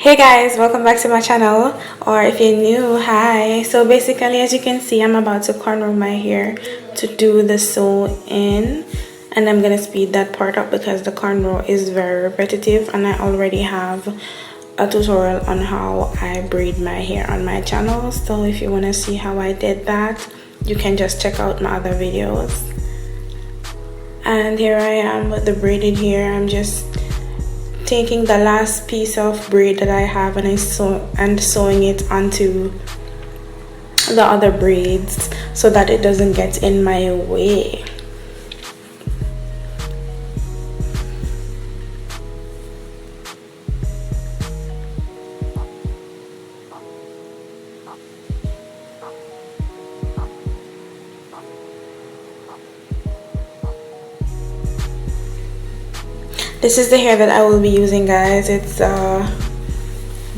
Hey guys, welcome back to my channel, or if you're new, hi. So basically, as you can see, I'm about to cornrow my hair to do the sew in, and I'm gonna speed that part up because the cornrow is very repetitive, and I already have a tutorial on how I braid my hair on my channel. So if you want to see how I did that, you can just check out my other videos. And here I am with the braided hair. I'm just taking the last piece of braid that I have and sewing it onto the other braids so that it doesn't get in my way. This is the hair that I will be using, guys. It's a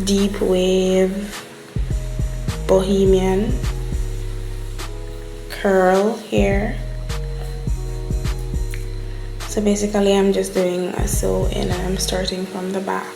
deep wave bohemian curl hair. So basically I'm just doing a sew in and I'm starting from the back.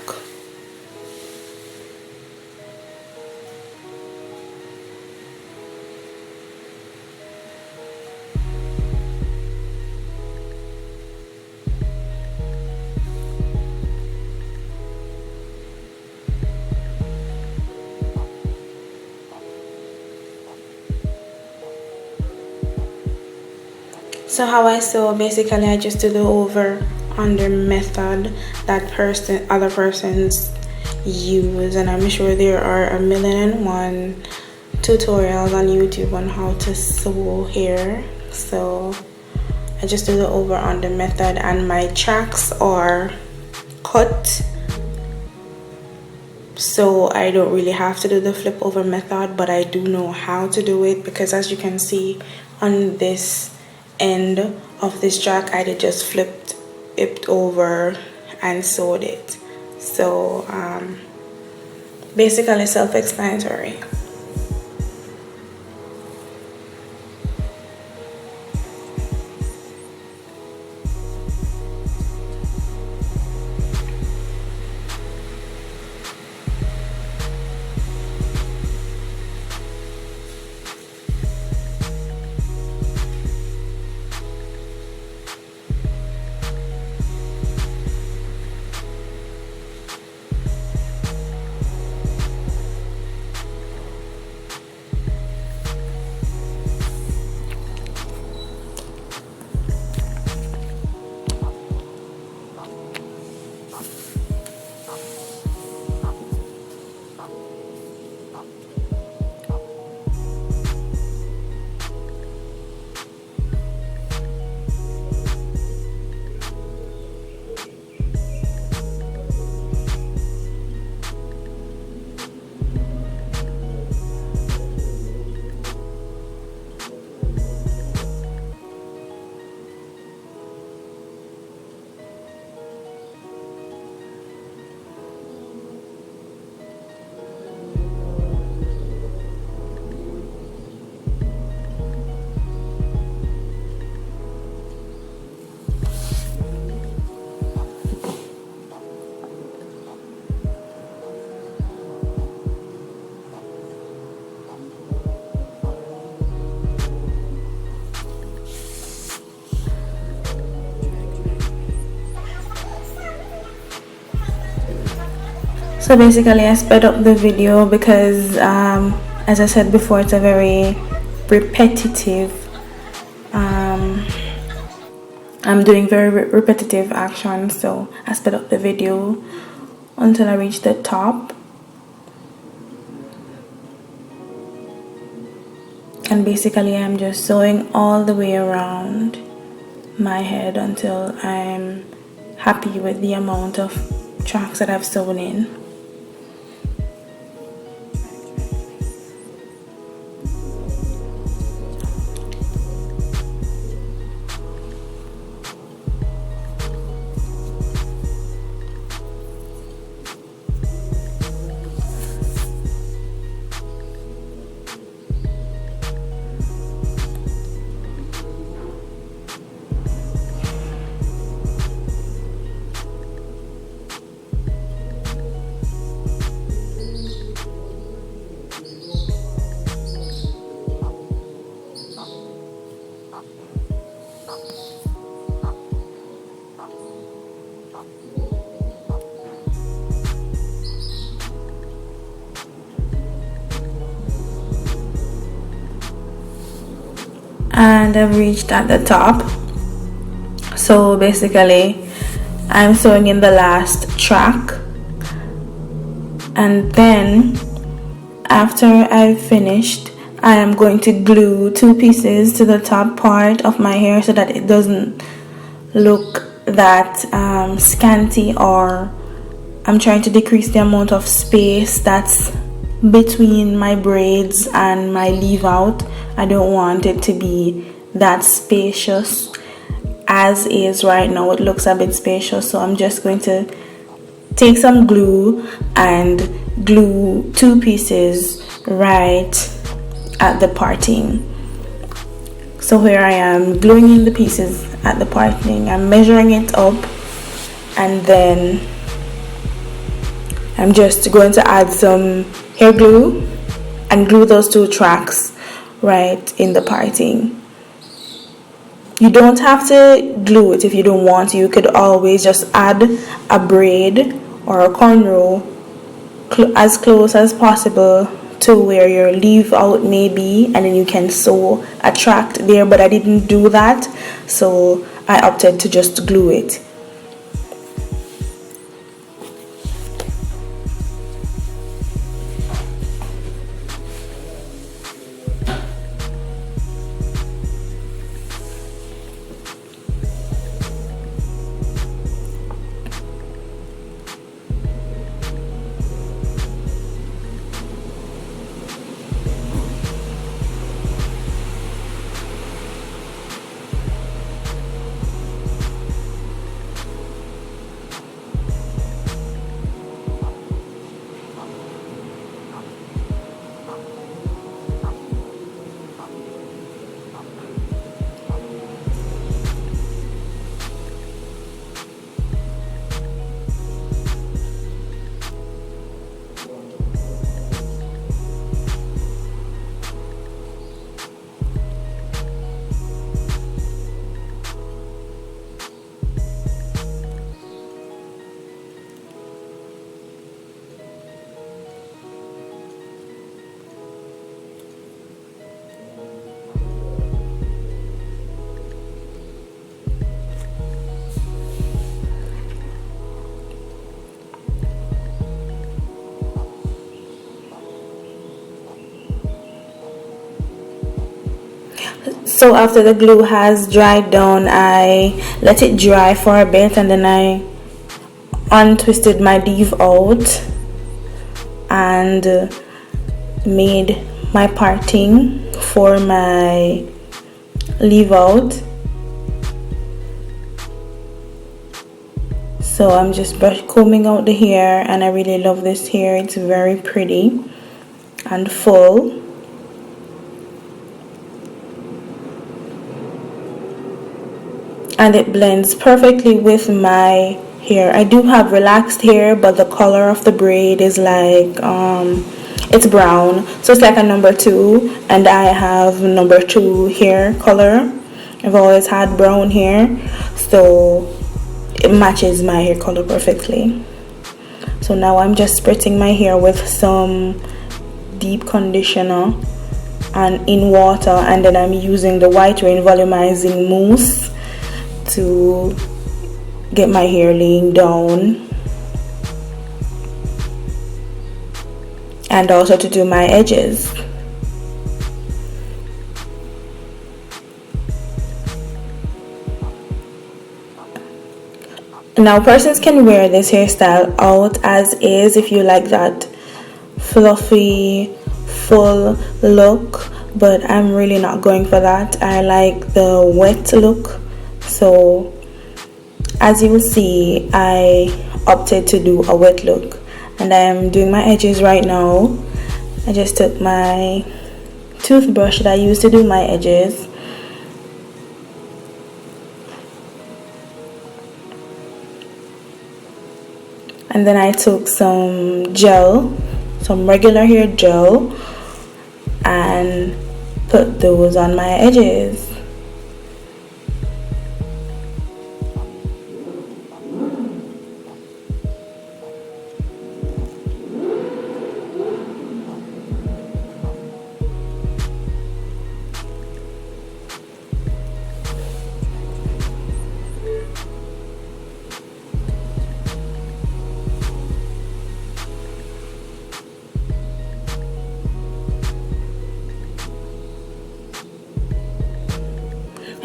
So how I sew, basically I just do the over under method that other persons use, and I'm sure there are 1,000,001 tutorials on YouTube on how to sew hair. So I just do the over under method, and my tracks are cut, so I don't really have to do the flip over method, but I do know how to do it because, as you can see on this end of this track, I did just flipped it over and sewed it. So basically self-explanatory. So basically I sped up the video because as I said before, it's a very repetitive I'm doing very repetitive actions, so I sped up the video until I reached the top, and basically I'm just sewing all the way around my head until I'm happy with the amount of tracks that I've sewn in. and I've reached at the top. So basically I'm sewing in the last track, and then after I've finished, I am going to glue 2 pieces to the top part of my hair so that it doesn't look that scanty, or I'm trying to decrease the amount of space that's between my braids and my leave out. I don't want it to be that spacious. As is right now, it looks a bit spacious, so I'm just going to take some glue and glue 2 pieces right at the parting. So here I am gluing in the pieces at the parting. I'm measuring it up, and then I'm just going to add some hair glue and glue those 2 tracks right in the parting. You don't have to glue it if you don't want to. You could always just add a braid or a cornrow as close as possible to where your leave out may be, and then you can sew a track there, but I didn't do that, so I opted to just glue it. So after the glue has dried down, I let it dry for a bit, and then I untwisted my leave out and made my parting for my leave out. So I'm just combing out the hair, and I really love this hair. It's very pretty and full. And it blends perfectly with my hair. I do have relaxed hair, but the color of the braid is like it's brown, so it's like a number 2, and I have number 2 hair color. I've always had brown hair, so it matches my hair color perfectly. So now I'm just spreading my hair with some deep conditioner and in water, and then I'm using the White Rain volumizing mousse to get my hair laying down, and also to do my edges. Now persons can wear this hairstyle out as is if you like that fluffy full look, but I'm really not going for that. I like the wet look. So as you will see, I opted to do a wet look, and I'm doing my edges right now. I just took my toothbrush that I used to do my edges, and then I took some gel, some regular hair gel, and put those on my edges.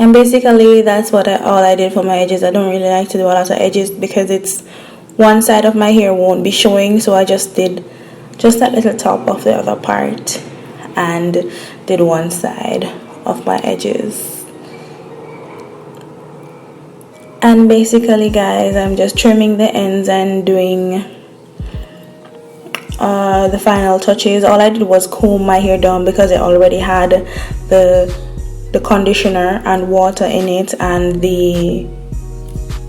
And basically that's what all I did for my edges. I don't really like to do a lot of edges because it's one side of my hair won't be showing, so I just did just that little top of the other part and did one side of my edges. And basically guys, I'm just trimming the ends and doing the final touches. All I did was comb my hair down because it already had the conditioner and water in it and the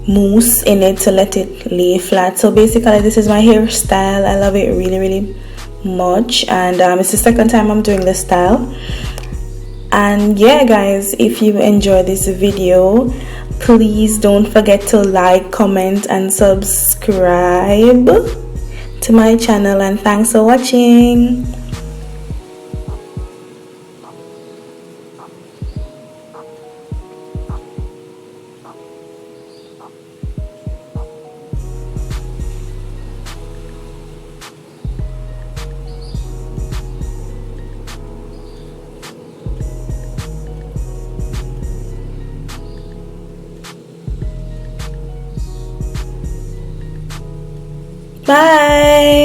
mousse in it to let it lay flat. So basically this is my hairstyle. I love it really much, and it's the second time I'm doing this style. And yeah guys, if you enjoy this video, please don't forget to like, comment and subscribe to my channel, and thanks for watching. Bye.